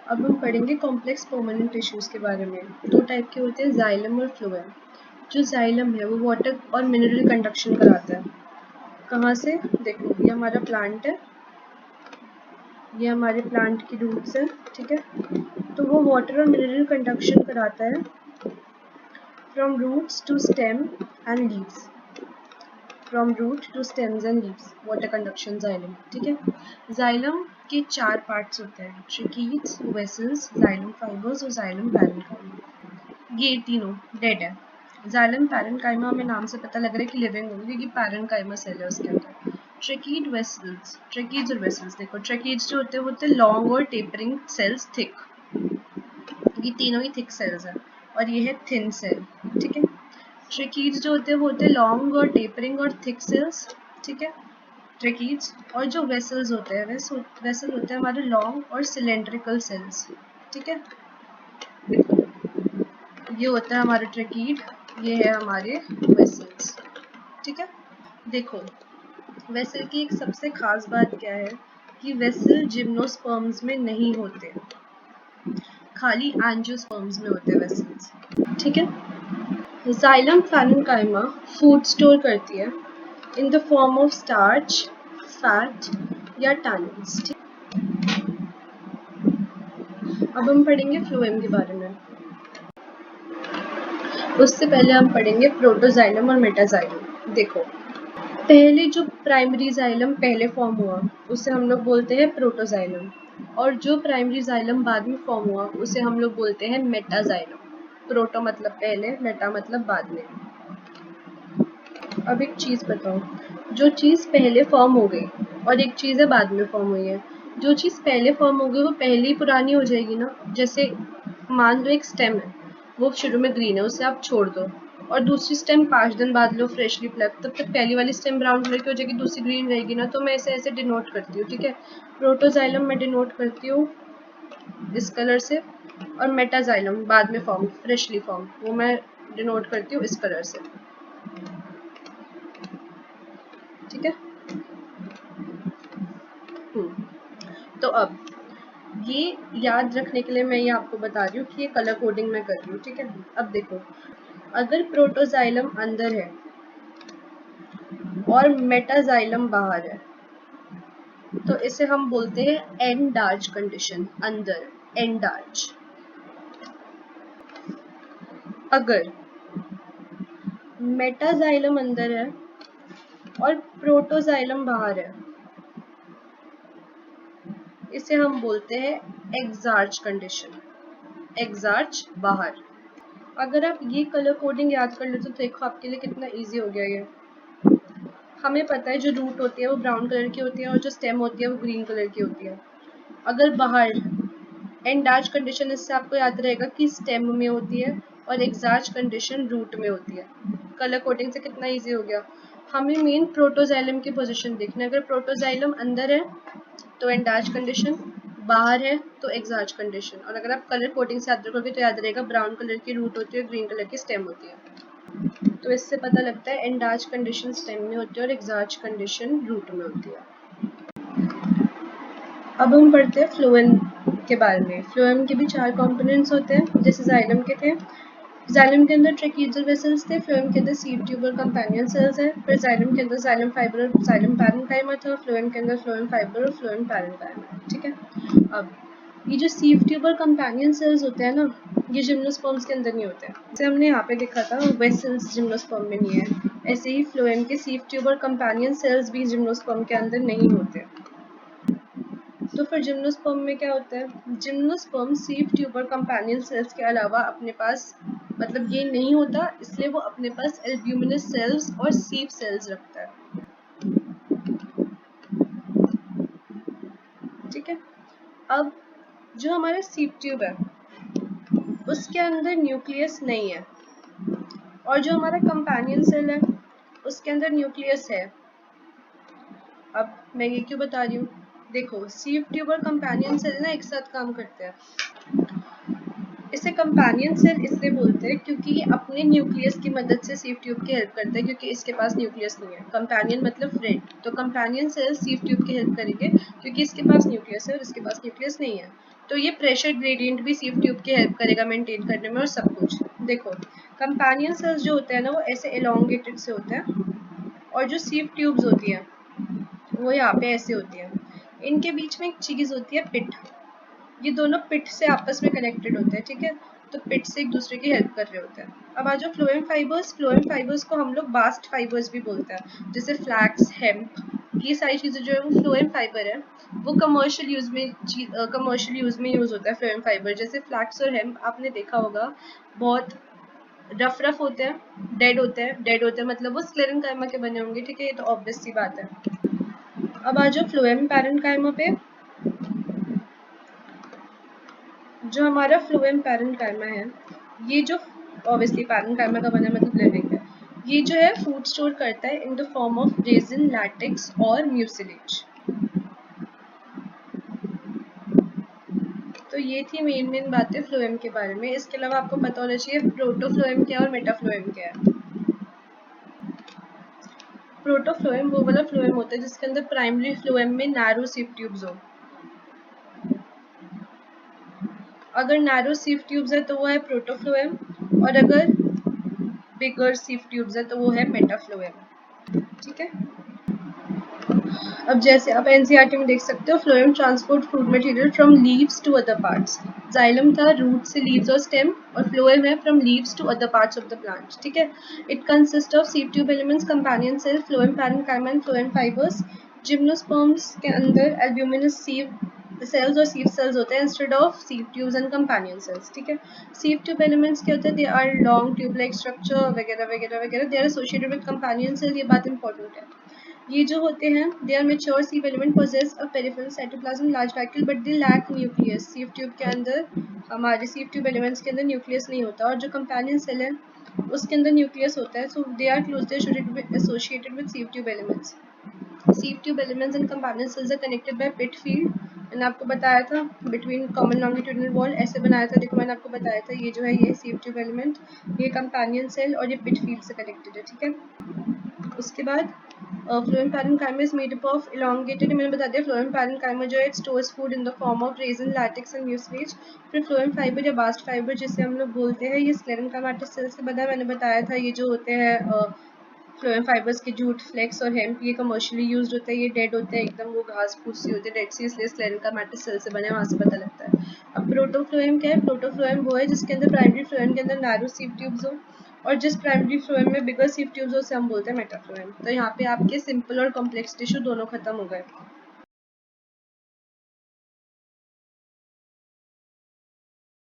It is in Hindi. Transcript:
अब हम पढ़ेंगे कॉम्प्लेक्स परमानेंट टिश्यूज के बारे में। दो टाइप के होते हैं, जाइलम और फ्लोएम। जो जाइलम है वो वाटर और मिनरल कंडक्शन कराता है। कहाँ से? देखो, ये हमारा प्लांट है, ये हमारे प्लांट की रूट्स है, ठीक है। तो वो वाटर और मिनरल कंडक्शन कराता है from roots to stem and leaves. From root to stems and leaves, water conduction xylem, ठीक है। जाइलम के 4 पार्ट्स होते हैं, ट्रिकीड्स, वेसल्स, जाइलम फाइबर्स और जाइलम पैरेन्काइमा। ये तीनों डेड है। जाइलम पैरेन्काइमा हमें नाम से पता लग रहा है कि लिविंग होगी, क्योंकि पैरेन्काइमा सेल है उसके अंदर। ट्रिकीड, वेसल्स, ट्रिकीड्स और वेसल्स, देखो ट्रिकीड्स जो होते हैं वो होते हैं लॉन्ग और टेपरिंग सेल्स, थिक। ये तीनों ही थिक सेल्स है, और ये है थिन सेल, ठीक है। ट्रिकीड्स जो होते हैं वो होते हैं लॉन्ग और टेपरिंग और थिक सेल्स, ठीक है, ट्रिकीड्स। और जो वेसल्स होते हैं, वेसल होते हैं हमारे लॉन्ग और सिलेंड्रिकल सेल्स, ठीक है। ये होता है हमारे ट्रिकीड, ये है हमारे वेसल्स, ठीक है। देखो, वेसल की एक सबसे खास बात क्या है कि वेसल जिम्नोस्पर्म्स में नहीं होते, खाली एंजियोस्पर्म्स में होते हैं वेसल्स, ठीक है। जाइलम पैरेन्काइमा फूड स्टोर करती है in the form of starch, fat या टैनिन्स। अब हम पढ़ेंगे फ्लोएम के बारे में। उससे पहले हम पढ़ेंगे प्रोटोजाइलम और मेटाजाइलम। देखो, पहले जो प्राइमरी जाइलम पहले फॉर्म हुआ उसे हम लोग बोलते हैं प्रोटोजाइलम, और जो प्राइमरी जाइलम बाद में फॉर्म हुआ उसे हम लोग बोलते हैं मेटाजाइलम। प्रोटो मतलब पहले, मेटा मतलब बाद में। अब एक चीज़ बताओ, जो चीज़ पहले फॉर्म हो गई और एक चीज़ है बाद में फॉर्म हुई है, जो चीज़ पहले फॉर्म हो गई वो पहले ही पुरानी हो जाएगी ना। जैसे मान लो एक स्टेम है, वो शुरू में ग्रीन है, उसे आप छोड़ दो और दूसरी स्टेम 5 दिन बाद लो फ्रेशली प्लग, तब तक पहली वाली स्टेम ब्राउन कलर की हो जाएगी, दूसरी ग्रीन रहेगी ना। तो मैं ऐसे ऐसे डिनोट करती हूँ, ठीक है। प्रोटोजाइलम मैं डिनोट करती हूँ इस कलर से, और मेटाजाइलम बाद में फॉर्म, फ्रेशली फॉर्म, वो मैं डिनोट करती हूँ इस कलर से, ठीक है। तो अब ये याद रखने के लिए मैं ये आपको बता रही हूँ कि ये कलर कोडिंग मैं कर रही हूँ, ठीक है। अब देखो, अगर प्रोटोजाइलम अंदर है और मेटाजाइलम बाहर है तो इसे हम बोलते हैं एंडार्च कंडीशन, अंदर, एंडार्च। अगर मेटाजाइलम अंदर है और प्रोटोजाइलम बाहर है, इसे हम बोलते हैं एक्सार्च कंडीशन, एक्सार्च बाहर। अगर आप ये कलर कोडिंग याद कर लो तो देखो आपके लिए कितना इजी हो गया ये। हमें पता है जो रूट होती है वो ब्राउन कलर की होती है और जो स्टेम होती है वो ग्रीन कलर की होती है। अगर बाहर, एंडार्च कंडीशन, इससे आपको याद रहेगा कि स्टेम में होती है और एक्सार्च कंडीशन रूट में होती है। कलर कोडिंग से कितना इजी हो गया। हमें मेन प्रोटोजाइलम की पोजीशन देखना है। अगर प्रोटोजाइलम अंदर है तो एंडार्च कंडीशन, बाहर है तो एक्सार्च कंडीशन। और अगर आप कलर कोडिंग से याद रखोगे तो याद रहेगा ब्राउन कलर की रूट होती है, ग्रीन कलर की स्टेम होती है। तो इससे पता लगता है एंडार्च कंडीशन स्टेम में होती है और एक्सार्च कंडीशन रूट में होती है। अब हम पढ़ते हैं फ्लोएम के बारे में। फ्लोएम के भी 4 कंपोनेंट्स होते हैं, जैसे जाइलम के थे। जाइलम के अंदर ट्रेकीज और वेसल्स थे, फ्लोएम के अंदर सीड ट्यूब और कंपेनियन सेल्स है। फिर जाइलम के अंदर जाइलम फाइबर और जाइलम पैरेन्काइमा था, फ्लोएम के अंदर फ्लोएम फाइबर और फ्लोएम पैरेन्काइमा, ठीक है। अब ये जो सीव ट्यूब और कंपेनियन सेल्स होते हैं ना, ये जिम्नोस्पर्म्स के अंदर नहीं होते हैं। जैसे हमने यहाँ पे देखा था वेसल्स जिम्नोस्पर्म में नहीं है, ऐसे ही फ्लोएम के सीव ट्यूब और कंपेनियन सेल्स भी जिम्नोस्पर्म के अंदर नहीं होते। तो फिर जिम्नोस्पर्म में क्या होता है? जिम्नोस्पर्म सीव ट्यूब और कंपेनियन सेल्स के अलावा अपने पास, मतलब ये नहीं होता, इसलिए वो अपने पास एल्ब्यूमिनस सेल्स और सीव सेल्स रखता है, ठीक है। अब जो हमारा सीव ट्यूब है उसके अंदर न्यूक्लियस नहीं है, और जो हमारा कंपेनियन सेल है उसके अंदर न्यूक्लियस है। अब मैं ये क्यों बता रही हूँ? देखो, सीव ट्यूब और कंपेनियन सेल ना एक साथ काम करते हैं। इसे कंपेनियन सेल इसलिए बोलते हैं क्योंकि ये अपने न्यूक्लियस की मदद से सीव ट्यूब की हेल्प करते हैं, क्योंकि इसके पास न्यूक्लियस नहीं है। कंपेनियन मतलब फ्रेंड, तो कंपेनियन सेल सीव ट्यूब की हेल्प करेंगे क्योंकि इसके पास न्यूक्लियस है और इसके पास न्यूक्लियस नहीं है। तो ये प्रेशर ग्रेडियंट भी सीव ट्यूब की हेल्प करेगा मेंटेन करने में और सब कुछ। देखो कंपेनियन सेल्स जो होते हैं ना वो ऐसे एलोंगेटेड से होते हैं और जो सीव ट्यूब्स होती हैं वो यहाँ पे ऐसे होती हैं। इनके बीच में एक चीज होती है पिट, ये दोनों पिट से आपस में कनेक्टेड होते हैं, ठीक है। तो पिट से एक दूसरे की हेल्प कर रहे होते हैं। अब आ जाओ फ्लोएम फाइबर्स को हम लोग बास्ट फाइबर्स भी बोलते हैं, जैसे फ्लैक्स, हेम्प, ये सारी चीजें जो है वो फ्लोएम फाइबर है। वो कमर्शियल यूज में यूज होता है फ्लोएम फाइबर। जैसे फ्लैक्स और हेम्प आपने देखा होगा बहुत रफ होते हैं, डेड होते हैं मतलब वो स्क्लेरेंकाइमा के बने होंगे, ठीक है, ये तो ऑब्वियस सी बात है। अब आ जाओ फ्लोएम पैरेन्काइमा पे। जो हमारा फ्लोएम पैरेन्काइमा है, ये जो ऑब्वियसली पैरेन्काइमा का बना मतलब लिविंग है, ये जो है फूड स्टोर करता है in the form of resin, latex और म्यूसिलेज। तो ये थी मेन बातें फ्लोएम के बारे में। इसके अलावा आपको पता होना चाहिए प्रोटोफ्लोएम क्या है और मेटाफ्लोएम क्या है। प्रोटोफ्लोएम वो वाला फ्लोएम होता है जिसके अंदर प्राइमरी फ्लोएम में नैरो सीव ट्यूब्स हो। अगर नैरो सीव ट्यूब्स है तो वो है प्रोटोफ्लोएम, और अगर बिगर सीव ट्यूब्स है तो वो है मेटाफ्लोएम, ठीक है। अब जैसे आप एनसीईआरटी में देख सकते हो, phloem transport food material from leaves to other parts. Xylem था रूट से लीव्स और स्टेम, और फ्लोएम है from leaves to other parts of the plant, ठीक है। It consist of sieve tube elements, companion cell, phloem parenchyma and phloem fibres. Gymnosperms के अंदर एल्ब्यूमिनस सीव सेल्स और सीव सेल्स होते हैं instead of sieve tubes and companion cells, ठीक है। सीव ट्यूब एलिमेंट्स क्या होते हैं, they are long tube like structure वगैरह वगैरह वगैरह। They are associated with companion cell, ये बात इंपॉर्टेंट है। ये जो होते हैं they are mature sieve element possess a peripheral cytoplasm large vacuole but they lack nucleus. Sieve tube के अंदर, हमारे सीव ट्यूब एलिमेंट्स के अंदर न्यूक्लियस नहीं होता, और जो कंपेनियन सेल है उसके अंदर न्यूक्लियस होता है। So they are closely associated with sieve tube elements. Sieve tube elements and companion cells are connected by pit field. मैंने आपको बताया था बिटवीन कॉमन लॉन्गिट्यूडनल वॉल ऐसे बनाया था, देखो मैंने आपको बताया था ये जो है ये सीव ट्यूब एलिमेंट, ये कंपेनियन सेल और ये पिट फील्ड से कनेक्टेड है, ठीक है। उसके बाद phloem parenchyma is made up of elongated, मैंने बता दिया फ्लोएम पैरेन्काइमा जो है it stores food in the form of resin, latex and mucilage. फिर फ्लोएम फाइबर या बास्ट फाइबर जिसे हम लोग बोलते हैं, ये स्क्लेरेन्काइमेटस सेल से बना है। मैंने बताया था ये जो होते हैं फ्लोएम फाइबर्स के जूट, फ्लेक्स और हेम्प, ये कमर्शियली यूज्ड होता है, ये डेड होते हैं एकदम, वो घास फूस सी होती है डेड सी, इसलिए स्क्लेरेन्काइमेटस सेल से बने, वहाँ से पता लगता है। अब प्रोटोफ्लोएम क्या है, प्रोटोफ्लोएम वो है जिसके अंदर प्राइमरी फ्लोएम के अंदर नैरो सीव ट्यूब्स हो, और जिस प्राइमरी फ्लोएम में बिगर सीव ट्यूब्स हो उसे हम बोलते हैं मेटाफ्लोएम। तो यहाँ पे आपके सिंपल और कॉम्प्लेक्स टिश्यू दोनों खत्म हो गए।